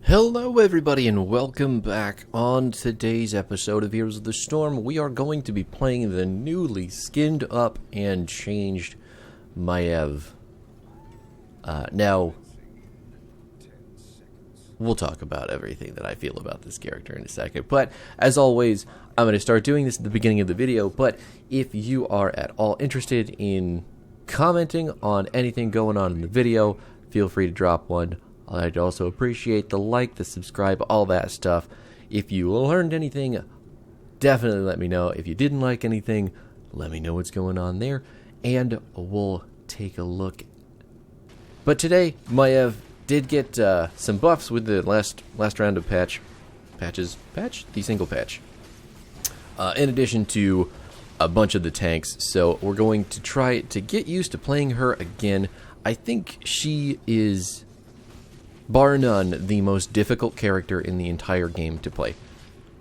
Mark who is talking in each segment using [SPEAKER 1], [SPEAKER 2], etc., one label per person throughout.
[SPEAKER 1] Hello everybody and welcome back. On today's episode of Heroes of the Storm, we are going to be playing the newly skinned up and changed Maiev. Now, we'll talk about everything that I feel about this character in a second, but as always, I'm going to start doing this at the beginning of the video, but if you are at all interested in commenting on anything going on in the video, feel free to drop one. I'd also appreciate the like, the subscribe, all that stuff. If you learned anything, definitely let me know. If you didn't like anything, let me know what's going on there, and we'll take a look. But today, Maiev did get some buffs with the last round of the single patch. In addition to a bunch of the tanks, so we're going to try to get used to playing her again. I think she is, bar none, the most difficult character in the entire game to play.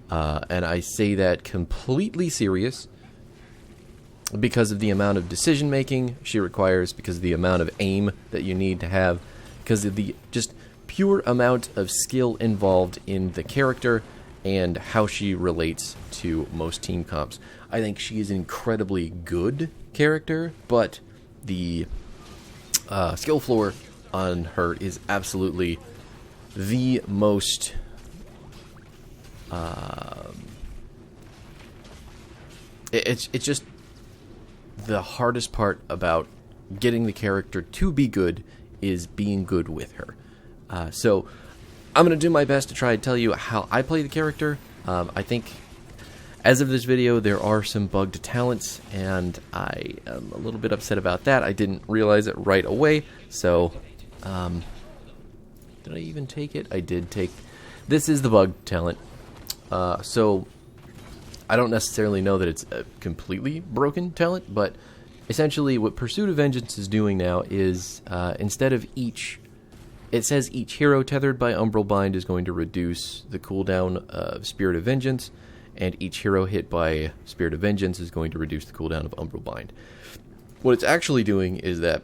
[SPEAKER 1] And I say that completely serious because of the amount of decision making she requires, because of the amount of aim that you need to have, because of the just pure amount of skill involved in the character and how she relates to most team comps. I think she is an incredibly good character, but the skill floor on her is absolutely the most it's just the hardest part about getting the character to be good is being good with her. So I'm going to do my best to try to tell you how I play the character. I think as of this video, there are some bugged talents, and I am a little bit upset about that. I didn't realize it right away, so did I even take it? I did take... This is the bugged talent, so I don't necessarily know that it's a completely broken talent, but essentially what Pursuit of Vengeance is doing now is, instead of each... It says each hero tethered by Umbral Bind is going to reduce the cooldown of Spirit of Vengeance, and each hero hit by Spirit of Vengeance is going to reduce the cooldown of Umbral Bind. What it's actually doing is that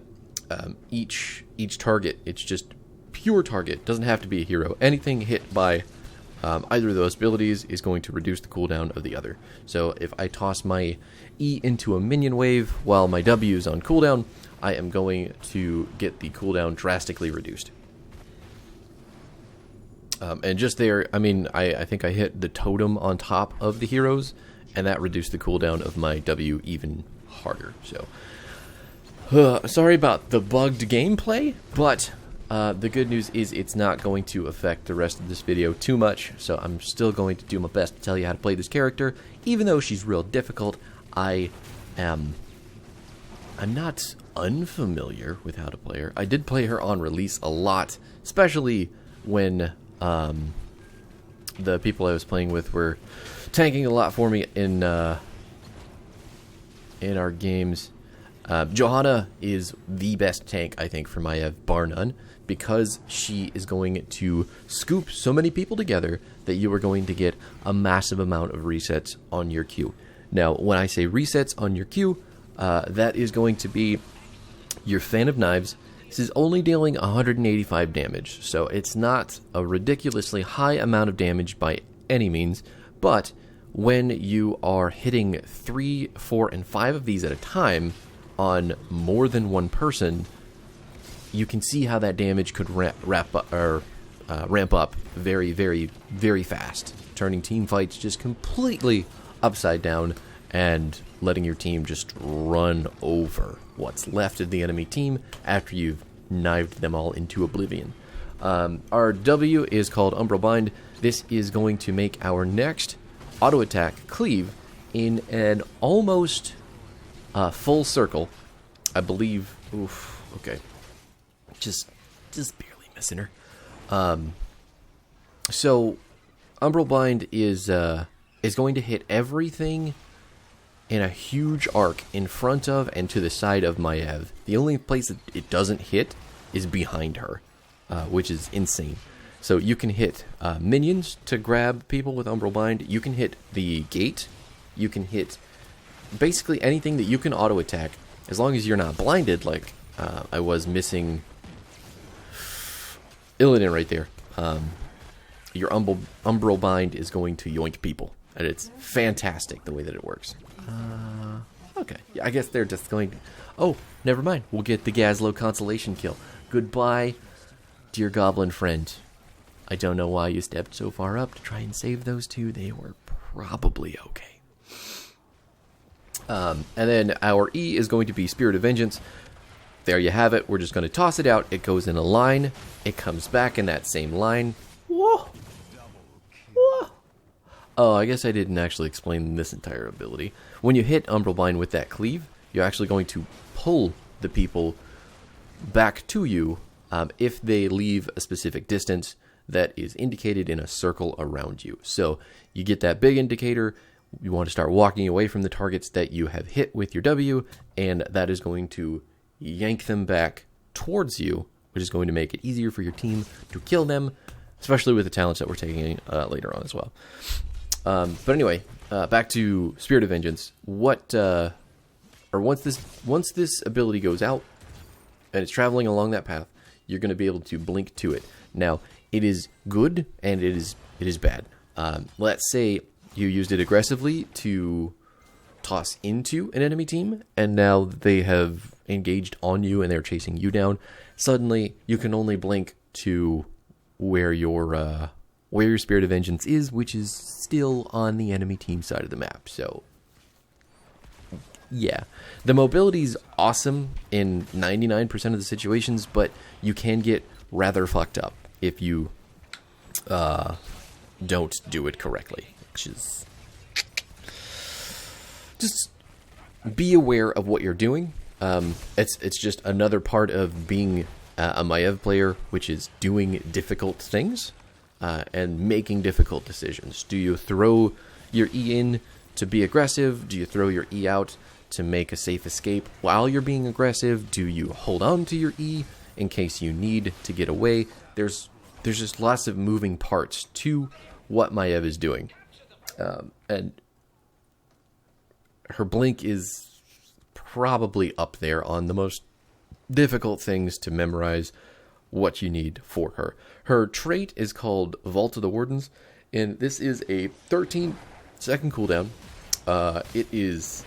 [SPEAKER 1] each target, it's just pure target, doesn't have to be a hero. Anything hit by either of those abilities is going to reduce the cooldown of the other. So if I toss my E into a minion wave while my W is on cooldown, I am going to get the cooldown drastically reduced. And just there, I mean, I think I hit the totem on top of the heroes, and that reduced the cooldown of my W even harder. So, sorry about the bugged gameplay, but the good news is it's not going to affect the rest of this video too much, so I'm still going to do my best to tell you how to play this character. Even though she's real difficult, I'm not unfamiliar with how to play her. I did play her on release a lot, especially when the people I was playing with were tanking a lot for me in our games. Johanna is the best tank, I think, for Maiev, bar none, because she is going to scoop so many people together that you are going to get a massive amount of resets on your Q. Now, when I say resets on your Q, that is going to be your Fan of Knives. This is only dealing 185 damage, so it's not a ridiculously high amount of damage by any means, but when you are hitting 3, 4, and 5 of these at a time on more than one person, you can see how that damage could ramp up very, very, very fast, turning team fights just completely upside down and letting your team just run over what's left of the enemy team after you've knifed them all into oblivion. Our W is called Umbral Bind. This is going to make our next auto attack cleave in an almost full circle. I believe. Oof. Okay. Just barely missing her. So Umbral Bind is going to hit everything in a huge arc in front of and to the side of Maiev. The only place that it doesn't hit is behind her, which is insane. So you can hit minions to grab people with Umbral Bind. You can hit the gate. You can hit basically anything that you can auto attack, as long as you're not blinded, like I was missing Illidan right there. your umbral bind is going to yoink people, and it's fantastic the way that it works. Okay, yeah, I guess they're just going to... Oh, never mind. We'll get the Gazlowe consolation kill. Goodbye, dear goblin friend. I don't know why you stepped so far up to try and save those two. They were probably okay. And then our E is going to be Spirit of Vengeance. There you have it. We're just going to toss it out. It goes in a line. It comes back in that same line. Whoa! Whoa! Oh, I guess I didn't actually explain this entire ability. When you hit Umbral Bind with that cleave, you're actually going to pull the people back to you if they leave a specific distance that is indicated in a circle around you. So you get that big indicator. You want to start walking away from the targets that you have hit with your W, and that is going to yank them back towards you, which is going to make it easier for your team to kill them, especially with the talents that we're taking later on as well. But anyway, back to Spirit of Vengeance. Once this ability goes out and it's traveling along that path, you're going to be able to blink to it. Now, it is good and it is bad. Let's say you used it aggressively to toss into an enemy team, and now they have engaged on you and they're chasing you down. Suddenly, you can only blink to where your Spirit of Vengeance is, which is still on the enemy team side of the map. So, yeah. The mobility's awesome in 99% of the situations, but you can get rather fucked up if you don't do it correctly, which is... Just be aware of what you're doing. It's just another part of being a Maiev player, which is doing difficult things and making difficult decisions. Do you throw your E in to be aggressive? Do you throw your E out to make a safe escape while you're being aggressive? Do you hold on to your E in case you need to get away? There's just lots of moving parts to what Maiev is doing. And her blink is probably up there on the most difficult things to memorize what you need for her. Her trait is called Vault of the Wardens, and this is a 13-second cooldown. It is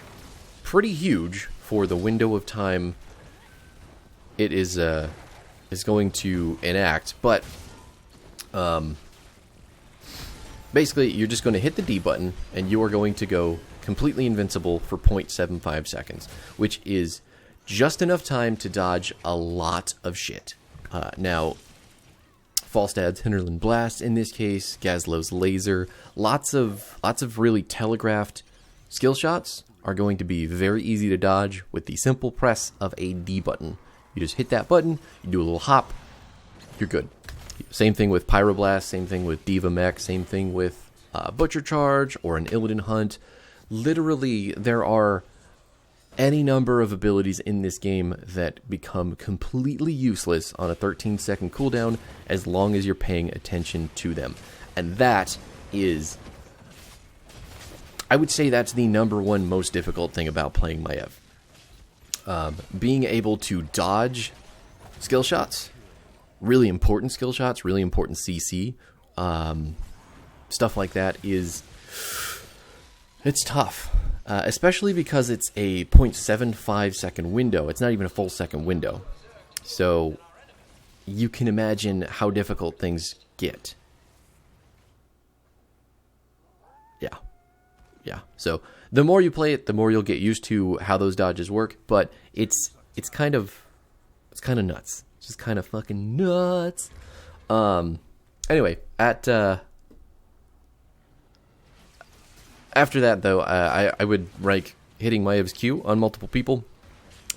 [SPEAKER 1] pretty huge for the window of time it is going to enact, but basically you're just going to hit the D button and you are going to go completely invincible for 0.75 seconds, which is just enough time to dodge a lot of shit. Now, Falstad's Hinterland Blast in this case, Gazlowe's Laser, lots of really telegraphed skill shots are going to be very easy to dodge with the simple press of a D button. You just hit that button, you do a little hop, you're good. Same thing with Pyroblast, same thing with Diva Mech, same thing with Butcher Charge or an Illidan Hunt. Literally, there are any number of abilities in this game that become completely useless on a 13-second cooldown as long as you're paying attention to them. And that is... I would say that's the number one most difficult thing about playing Maiev. Being able to dodge skill shots, really important skill shots, really important CC, stuff like that is... It's tough, especially because it's a 0.75 second window. It's not even a full second window. So you can imagine how difficult things get. Yeah. So the more you play it, the more you'll get used to how those dodges work. But it's kind of nuts. It's just kind of fucking nuts. Anyway, after that, though, I would rank hitting Maiev's Q on multiple people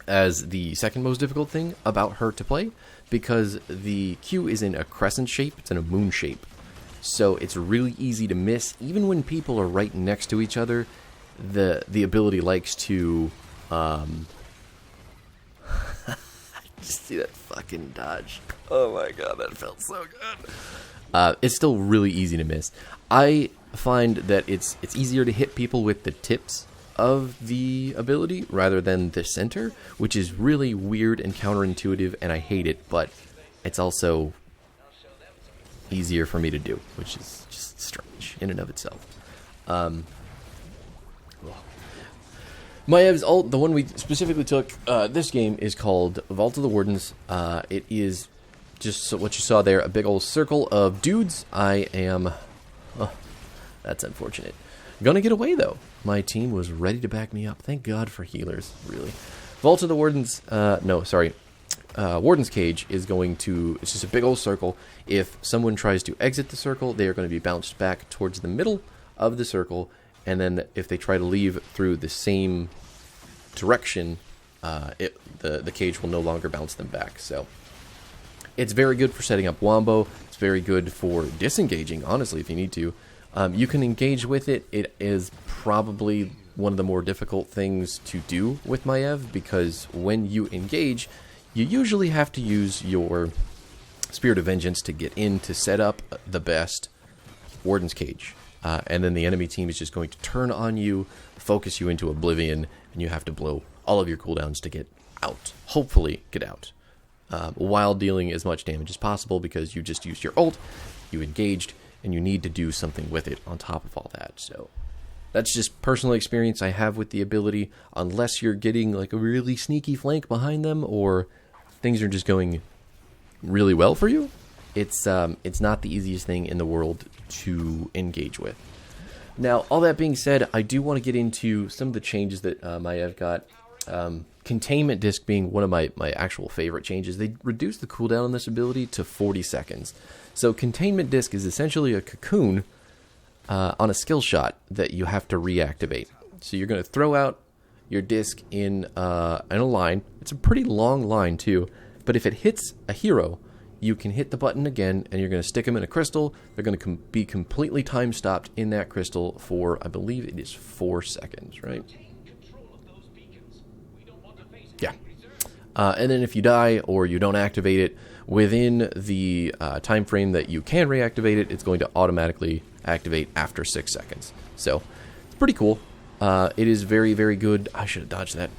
[SPEAKER 1] as the second most difficult thing about her to play, because the Q is in a crescent shape, it's in a moon shape. So it's really easy to miss. Even when people are right next to each other, the ability likes to... Just see that fucking dodge. Oh my god, that felt so good. It's still really easy to miss. I find that it's easier to hit people with the tips of the ability rather than the center, which is really weird and counterintuitive, and I hate it, but it's also easier for me to do, which is just strange in and of itself. Maiev's ult, the one we specifically took this game, is called Vault of the Wardens. It is just what you saw there, a big old circle of dudes. I am... Oh, that's unfortunate. Gonna get away, though. My team was ready to back me up. Thank God for healers, really. Vault of the Wardens... Warden's Cage is going to... It's just a big old circle. If someone tries to exit the circle, they are going to be bounced back towards the middle of the circle. And then if they try to leave through the same direction, the cage will no longer bounce them back. So it's very good for setting up wombo. It's very good for disengaging, honestly, if you need to. You can engage with it. It is probably one of the more difficult things to do with Maiev, because when you engage, you usually have to use your Spirit of Vengeance to get in to set up the best Warden's Cage. And then the enemy team is just going to turn on you, focus you into oblivion, and you have to blow all of your cooldowns to get out. Hopefully get out. While dealing as much damage as possible, because you just used your ult, you engaged, and you need to do something with it on top of all that. So that's just personal experience I have with the ability, unless you're getting like a really sneaky flank behind them, or things are just going really well for you. It's not the easiest thing in the world to engage with. Now, all that being said, I do want to get into some of the changes that Maiev got. Containment Disc being one of my actual favorite changes. They reduced the cooldown on this ability to 40 seconds. So Containment Disc is essentially a cocoon on a skill shot that you have to reactivate. So you're going to throw out your disc in a line. It's a pretty long line too, but if it hits a hero, you can hit the button again, and you're going to stick them in a crystal. They're going to be completely time stopped in that crystal for, I believe it is 4 seconds, right? Yeah. And then if you die or you don't activate it within the time frame that you can reactivate it, it's going to automatically activate after 6 seconds. So it's pretty cool. It is very, very good. I should have dodged that.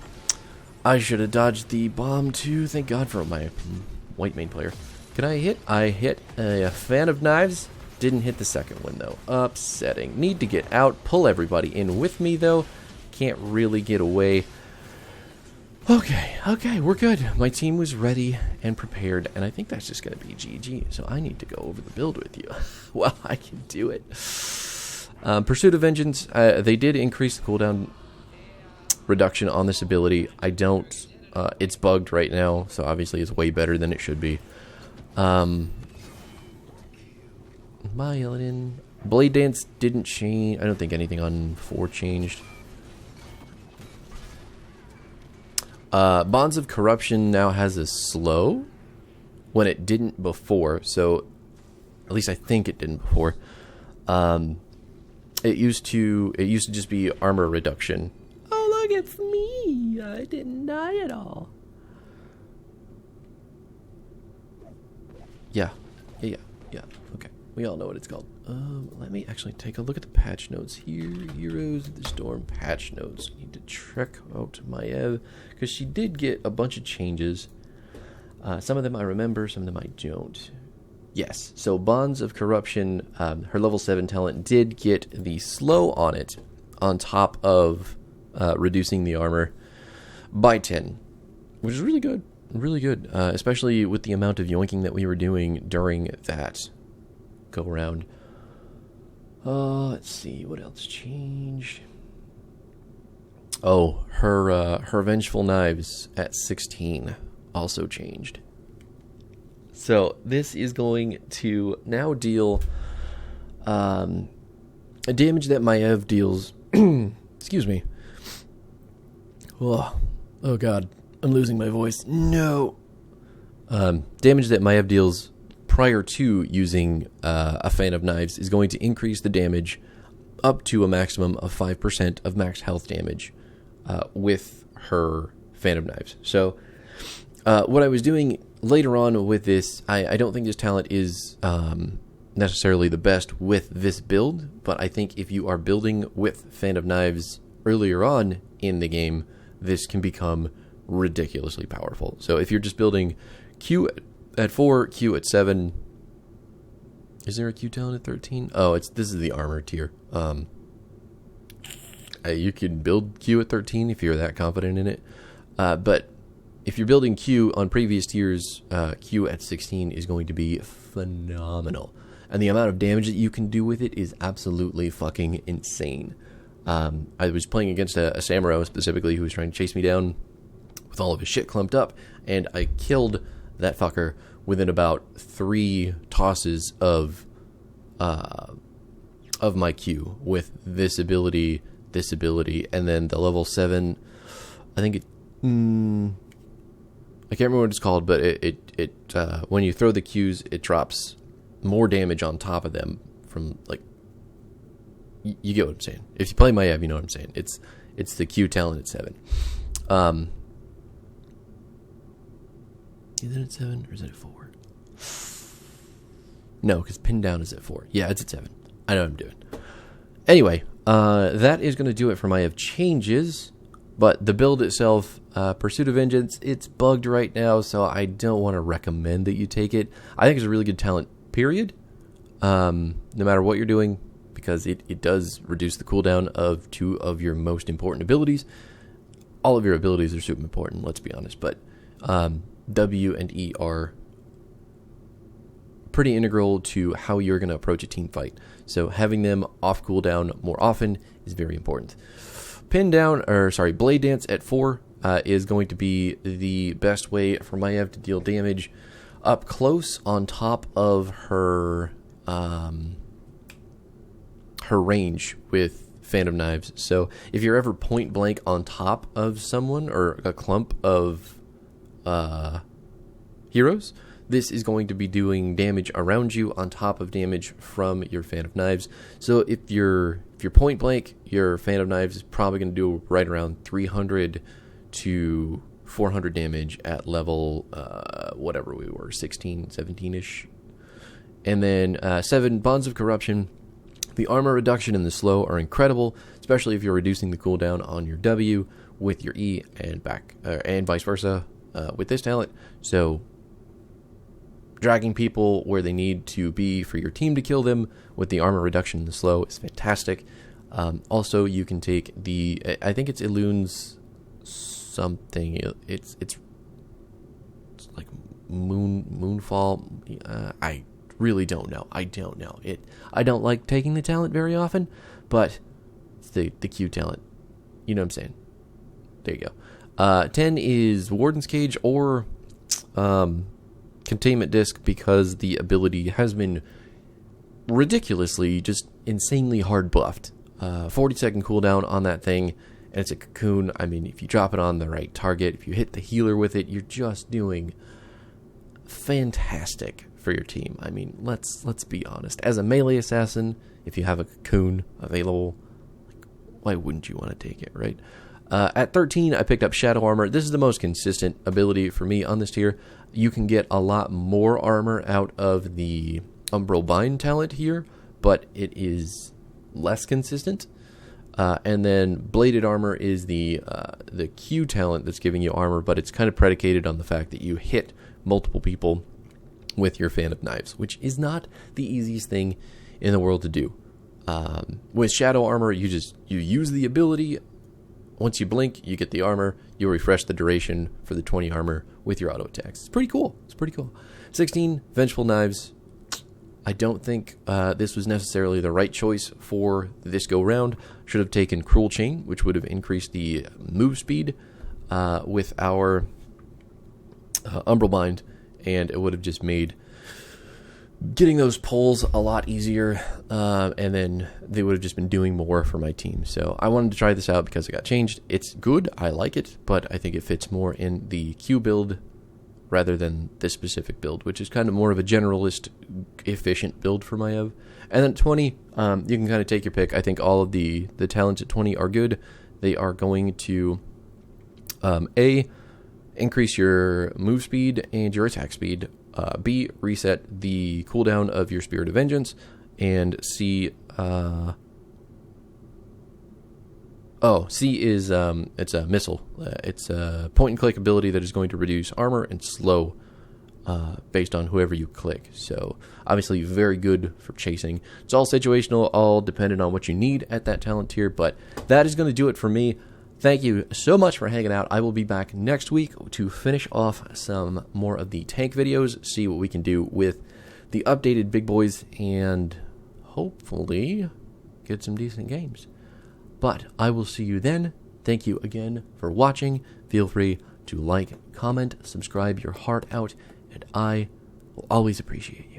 [SPEAKER 1] I should have dodged the bomb too. Thank God for my white main player. Can I hit? I hit a fan of knives. Didn't hit the second one, though. Upsetting. Need to get out. Pull everybody in with me, though. Can't really get away. Okay, we're good. My team was ready and prepared, and I think that's just going to be GG. So I need to go over the build with you. Well, I can do it. Pursuit of Vengeance. They did increase the cooldown reduction on this ability. I don't... it's bugged right now, so obviously it's way better than it should be. Blade Dance didn't change. I don't think anything on 4 changed. Bonds of Corruption now has a slow when it didn't before, so at least I think it didn't before. It used to just be armor reduction. Oh, look, it's me. I didn't die at all. Yeah. Okay. We all know what it's called. Let me actually take a look at the patch notes here. Heroes of the Storm patch notes. I need to check out Maiev, because she did get a bunch of changes. Some of them I remember, some of them I don't. Yes, so Bonds of Corruption, her level 7 talent did get the slow on it, on top of reducing the armor by 10, which is really good. Really good, especially with the amount of yoinking that we were doing during that go-around. Let's see, what else changed? Oh, her Vengeful Knives at 16 also changed. So this is going to now deal a damage that Maiev deals. Excuse me. Oh God. I'm losing my voice. No. Damage that Maiev deals prior to using a Fan of Knives is going to increase the damage up to a maximum of 5% of max health damage with her Fan of Knives. So what I was doing later on with this, I don't think this talent is necessarily the best with this build, but I think if you are building with Fan of Knives earlier on in the game, this can become ridiculously powerful. So if you're just building Q at 4, Q at 7, Is there a Q talent at 13? Oh, this is the armor tier. You can build Q at 13 if you're that confident in it. But if you're building Q on previous tiers, Q at 16 is going to be phenomenal. And the amount of damage that you can do with it is absolutely fucking insane. I was playing against a Samuro specifically who was trying to chase me down with all of his shit clumped up, and I killed that fucker within about 3 tosses of my Q with this ability, and then the level 7, I think it, I can't remember what it's called, but it when you throw the Qs, it drops more damage on top of them from, like, you get what I'm saying. If you play Maiev, you know what I'm saying. It's the Q talent at 7. Is it at 7 or is it at 4? No, because pin down is at 4. Yeah, it's at 7. I know what I'm doing. Anyway, that is going to do it for Maiev changes. But the build itself, Pursuit of Vengeance, it's bugged right now, so I don't want to recommend that you take it. I think it's a really good talent, period. No matter what you're doing, because it does reduce the cooldown of 2 of your most important abilities. All of your abilities are super important, let's be honest, but W and E are pretty integral to how you're going to approach a team fight. So having them off cooldown more often is very important. Blade Dance at 4 is going to be the best way for Maiev to deal damage up close on top of her range with Phantom Knives. So if you're ever point blank on top of someone or a clump of heroes, this is going to be doing damage around you on top of damage from your Phantom Knives. So if you're point blank, your Phantom Knives is probably going to do right around 300 to 400 damage at level whatever we were, 16, 17-ish. And then 7, Bonds of Corruption. The armor reduction and the slow are incredible, especially if you're reducing the cooldown on your W with your E and and vice versa with this talent. So dragging people where they need to be for your team to kill them with the armor reduction and the slow is fantastic. Also, you can take I think it's Elun's something. It's like Moonfall. I really don't know. I don't know. I don't like taking the talent very often, but it's the Q talent. You know what I'm saying? There you go. 10 is Warden's Cage or Containment Disc, because the ability has been ridiculously, just insanely hard buffed. 40-second cooldown on that thing, and it's a cocoon. I mean, if you drop it on the right target, if you hit the healer with it, you're just doing fantastic for your team. I mean, let's be honest. As a melee assassin, if you have a cocoon available, why wouldn't you want to take it, right? At 13, I picked up Shadow Armor. This is the most consistent ability for me on this tier. You can get a lot more armor out of the Umbral Bind talent here, but it is less consistent. And then Bladed Armor is the Q talent that's giving you armor, but it's kind of predicated on the fact that you hit multiple people with your Phantom Knives, which is not the easiest thing in the world to do. With Shadow Armor, you use the ability. Once you blink, you get the armor. You refresh the duration for the 20 armor with your auto attacks. It's pretty cool. 16, Vengeful Knives. I don't think this was necessarily the right choice for this go round. Should have taken Cruel Chain, which would have increased the move speed with our Umbral Bind, and it would have just made getting those pulls a lot easier, and then they would have just been doing more for my team. So I wanted to try this out because it got changed. It's good, I like it, but I think it fits more in the Q build rather than this specific build, which is kind of more of a generalist, efficient build for Maiev. And then 20, you can kind of take your pick. I think all of the talents at 20 are good. They are going to A, increase your move speed and your attack speed. B, reset the cooldown of your Spirit of Vengeance. And C, C is it's a missile. It's a point and click ability that is going to reduce armor and slow based on whoever you click. So obviously very good for chasing. It's all situational, all dependent on what you need at that talent tier, but that is going to do it for me. Thank you so much for hanging out. I will be back next week to finish off some more of the tank videos, see what we can do with the updated big boys, and hopefully get some decent games. But I will see you then. Thank you again for watching. Feel free to like, comment, subscribe your heart out, and I will always appreciate you.